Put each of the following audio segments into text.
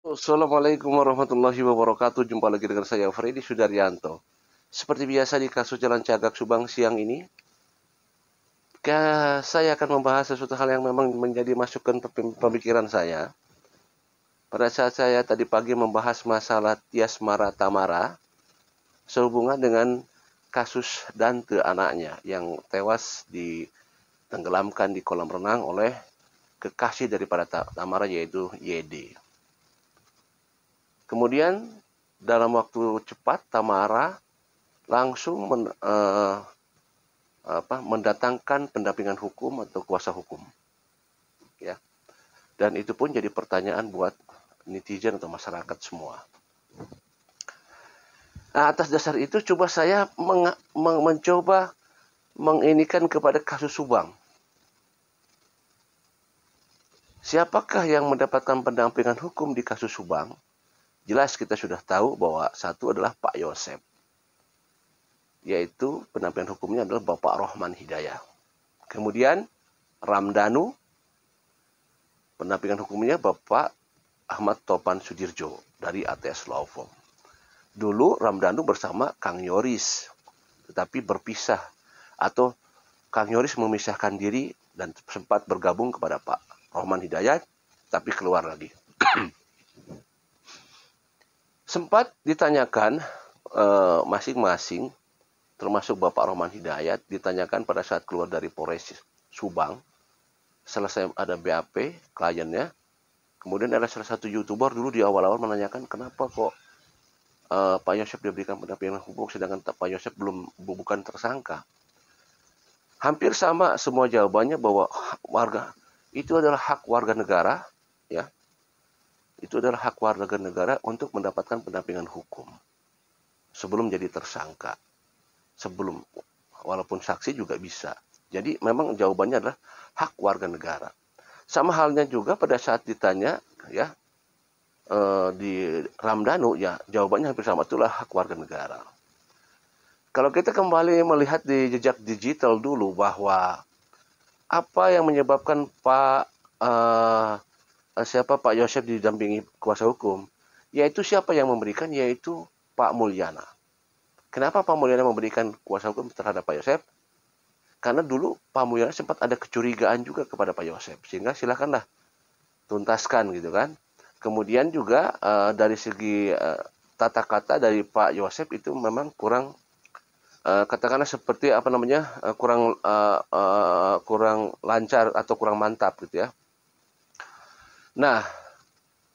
Assalamualaikum warahmatullahi wabarakatuh. Jumpa lagi dengan saya Freddy Sudaryanto. Seperti biasa di kasus Jalan Cagak Subang siang ini, saya akan membahas sesuatu hal yang memang menjadi masukan pemikiran saya. Pada saat saya tadi pagi membahas masalah Tias Mara Tamara sehubungan dengan kasus Dante anaknya yang tewas ditenggelamkan di kolam renang oleh kekasih daripada Tamara yaitu YD. Kemudian dalam waktu cepat Tamara langsung mendatangkan pendampingan hukum atau kuasa hukum, ya. Dan itu pun jadi pertanyaan buat netizen atau masyarakat semua. Nah, atas dasar itu coba saya mencoba menginikan kepada kasus Subang. Siapakah yang mendapatkan pendampingan hukum di kasus Subang? Jelas kita sudah tahu bahwa satu adalah Pak Yosep, yaitu pendampingan hukumnya adalah Bapak Rohman Hidayah. Kemudian Ramdhanu, pendampingan hukumnya Bapak Ahmad Topan Sudirjo dari ATS Law Firm. Dulu Ramdhanu bersama Kang Yoris, tetapi berpisah atau Kang Yoris memisahkan diri dan sempat bergabung kepada Pak Rohman Hidayat, tapi keluar lagi. Sempat ditanyakan masing-masing, termasuk Bapak Rohman Hidayat, ditanyakan pada saat keluar dari Polres Subang, selesai ada BAP kliennya, kemudian ada salah satu YouTuber dulu di awal-awal menanyakan kenapa kok Pak Yosep diberikan pendampingan hukum sedangkan Pak Yosep bukan tersangka. Hampir sama semua jawabannya bahwa warga itu adalah hak warga negara, ya. Itu adalah hak warga negara untuk mendapatkan pendampingan hukum sebelum jadi tersangka. Sebelum, walaupun saksi juga bisa. Jadi memang jawabannya adalah hak warga negara. Sama halnya juga pada saat ditanya, ya, di Ramdhanu, ya jawabannya hampir sama, itulah hak warga negara. Kalau kita kembali melihat di jejak digital dulu bahwa apa yang menyebabkan Pak Yosep didampingi kuasa hukum, yaitu siapa yang memberikan, yaitu Pak Mulyana. Kenapa Pak Mulyana memberikan kuasa hukum terhadap Pak Yosep? Karena dulu Pak Mulyana sempat ada kecurigaan juga kepada Pak Yosep, sehingga silakanlah tuntaskan gitu kan. Kemudian juga dari segi tata kata dari Pak Yosep itu memang kurang katakanlah seperti kurang lancar atau kurang mantap gitu ya. Nah,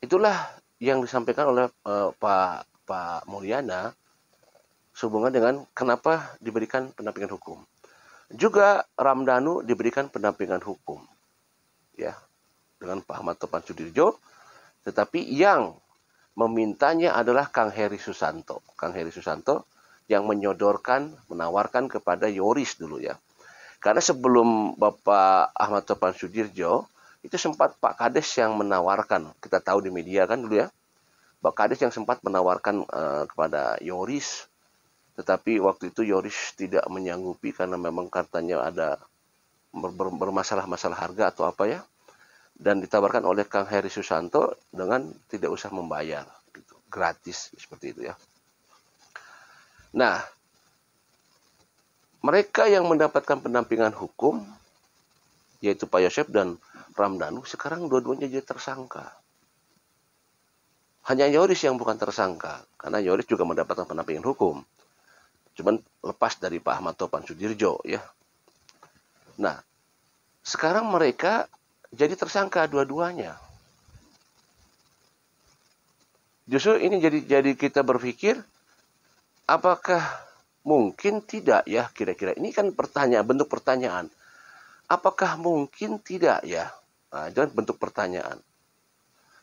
itulah yang disampaikan oleh Pak Mulyana sehubungan dengan kenapa diberikan pendampingan hukum. Juga Ramdhanu diberikan pendampingan hukum, ya, dengan Pak Ahmad Topan Sudirjo, tetapi yang memintanya adalah Kang Heri Susanto. Kang Heri Susanto yang menawarkan kepada Yoris dulu, ya. Karena sebelum Bapak Ahmad Topan Sudirjo, itu sempat Pak Kades yang menawarkan, kita tahu di media kan dulu ya, Pak Kades yang sempat menawarkan kepada Yoris, tetapi waktu itu Yoris tidak menyanggupi karena memang katanya ada bermasalah-masalah harga atau apa ya, dan ditawarkan oleh Kang Heri Susanto dengan tidak usah membayar, gitu, gratis seperti itu ya. Nah, mereka yang mendapatkan pendampingan hukum, yaitu Pak Yosep dan Ramdhanu, sekarang dua-duanya jadi tersangka. Hanya Yoris yang bukan tersangka, karena Yoris juga mendapatkan pendampingan hukum. Cuman lepas dari Pak Ahmad Topan Sudirjo, ya. Nah, sekarang mereka jadi tersangka dua-duanya. Justru ini jadi kita berpikir, apakah mungkin tidak ya kira-kira? Ini kan bentuk pertanyaan. Apakah mungkin tidak ya? Nah, itu bentuk pertanyaan.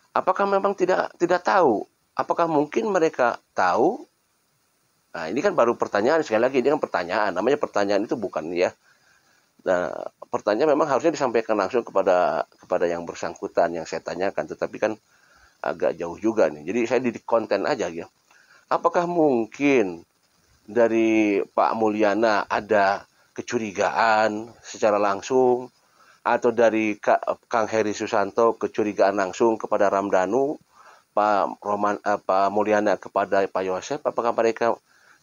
Apakah memang tidak tahu? Apakah mungkin mereka tahu? Nah, ini kan baru pertanyaan. Sekali lagi, ini kan pertanyaan. Namanya pertanyaan itu bukan ya. Nah, pertanyaan memang harusnya disampaikan langsung kepada yang bersangkutan, yang saya tanyakan. Tetapi kan agak jauh juga nih. Jadi saya di konten aja ya. Apakah mungkin dari Pak Mulyana ada kecurigaan secara langsung, atau dari Kang Heri Susanto kecurigaan langsung kepada Ramdhanu, Pak Mulyana kepada Pak Yosef, apakah mereka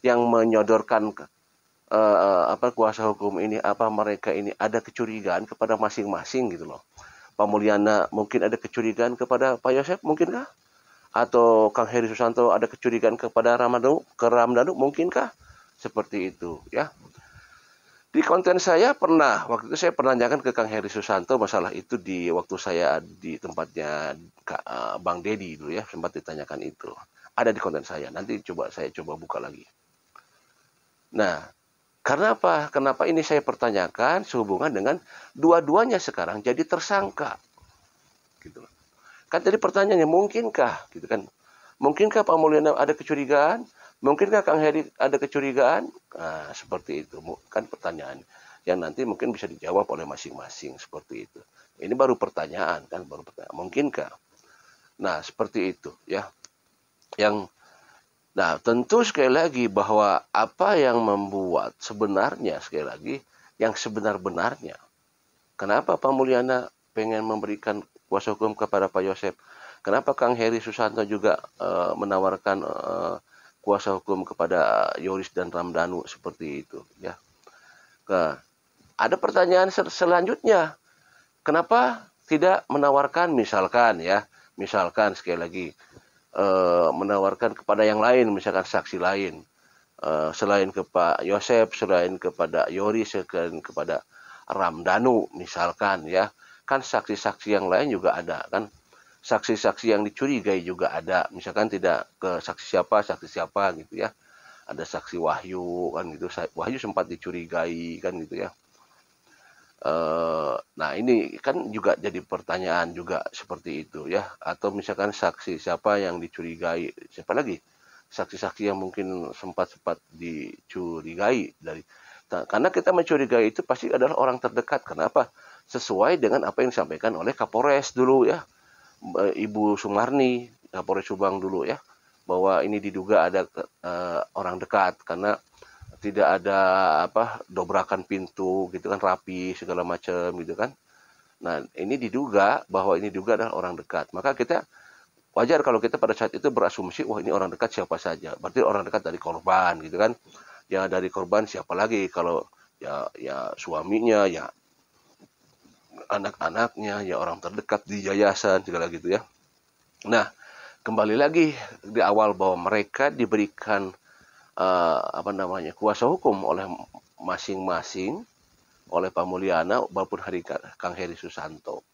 yang menyodorkan kuasa hukum ini, apa mereka ini ada kecurigaan kepada masing-masing gitu loh. Pak Mulyana mungkin ada kecurigaan kepada Pak Yosef, mungkinkah? Atau Kang Heri Susanto ada kecurigaan kepada Ramdhanu, mungkinkah? Seperti itu ya. Di konten saya waktu itu saya pernah nanyakan ke Kang Heri Susanto masalah itu di waktu saya di tempatnya Bang Dedi dulu ya, sempat ditanyakan itu. Ada di konten saya, nanti saya coba buka lagi. Nah, karena apa? Kenapa ini saya pertanyakan sehubungan dengan dua-duanya sekarang jadi tersangka. Gitu. Kan tadi pertanyaannya, mungkinkah? Gitu kan. Mungkinkah Pak Mulyana ada kecurigaan? Mungkinkah Kang Heri ada kecurigaan? Nah, seperti itu kan pertanyaan yang nanti mungkin bisa dijawab oleh masing-masing seperti itu. Ini baru pertanyaan kan, mungkinkah? Nah, seperti itu ya. Nah, tentu sekali lagi bahwa apa yang membuat sebenarnya sekali lagi yang sebenar-benarnya. Kenapa Pak Mulyana pengen memberikan kuasa hukum kepada Pak Yosef? Kenapa Kang Heri Susanto juga menawarkan kuasa hukum kepada Yoris dan Ramdhanu seperti itu ya. Nah, ada pertanyaan selanjutnya. Kenapa tidak menawarkan misalkan sekali lagi menawarkan kepada yang lain, misalkan saksi lain, selain ke Pak Yosef, selain kepada Yoris, selain kepada Ramdhanu misalkan ya, kan saksi-saksi yang lain juga ada kan, saksi-saksi yang dicurigai juga ada, misalkan tidak ke saksi siapa gitu ya, ada saksi Wahyu kan gitu, Wahyu sempat dicurigai kan gitu ya. Nah ini kan juga jadi pertanyaan juga seperti itu ya, atau misalkan saksi siapa yang dicurigai, siapa lagi saksi-saksi yang mungkin sempat dicurigai karena kita mencurigai itu pasti adalah orang terdekat. Kenapa? Sesuai dengan apa yang disampaikan oleh Kapolres dulu ya, Ibu Sumarni, Kapolres Subang dulu ya, bahwa ini diduga ada orang dekat karena tidak ada dobrakan pintu gitu kan, rapi segala macam gitu kan. Nah ini diduga bahwa adalah orang dekat, maka kita wajar kalau kita pada saat itu berasumsi wah ini orang dekat siapa saja, berarti orang dekat dari korban gitu kan. Ya dari korban siapa lagi, kalau ya suaminya, ya anak-anaknya, ya orang terdekat di yayasan segala gitu ya. Nah kembali lagi di awal bahwa mereka diberikan kuasa hukum oleh masing-masing, oleh Pak Mulyana maupun Kang Heri Susanto.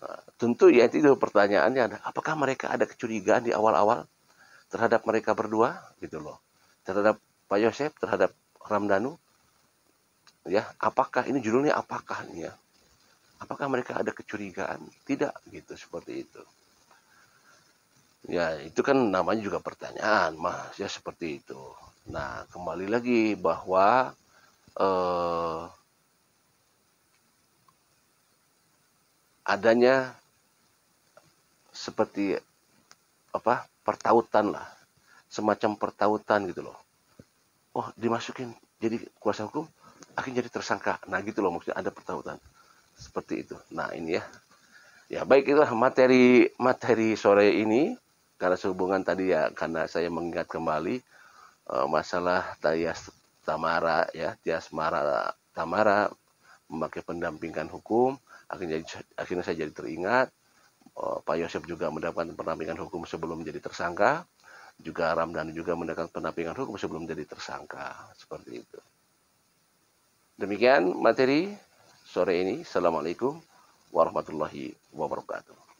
Nah, tentu ya itu pertanyaannya, apakah mereka ada kecurigaan di awal-awal terhadap mereka berdua gitu loh, terhadap Pak Yosef, terhadap Ramdhanu ya, apakah ini judulnya apakah ya, apakah mereka ada kecurigaan? Tidak gitu, seperti itu. Ya, itu kan namanya juga pertanyaan, Mas, ya seperti itu. Nah, kembali lagi bahwa adanya seperti pertautan lah, semacam pertautan gitu loh. Oh, dimasukin jadi kuasa hukum, akhirnya jadi tersangka. Nah, gitu loh maksudnya, ada pertautan seperti itu. Nah, ini ya. Ya, baik, itulah materi sore ini. Karena sehubungan tadi ya, karena saya mengingat kembali masalah Tias Tamara memakai pendampingan hukum, akhirnya saya jadi teringat Pak Yosef juga mendapatkan pendampingan hukum sebelum menjadi tersangka, juga Ramdhanu juga mendapatkan pendampingan hukum sebelum menjadi tersangka, seperti itu. Demikian materi sore ini. Assalamualaikum warahmatullahi wabarakatuh.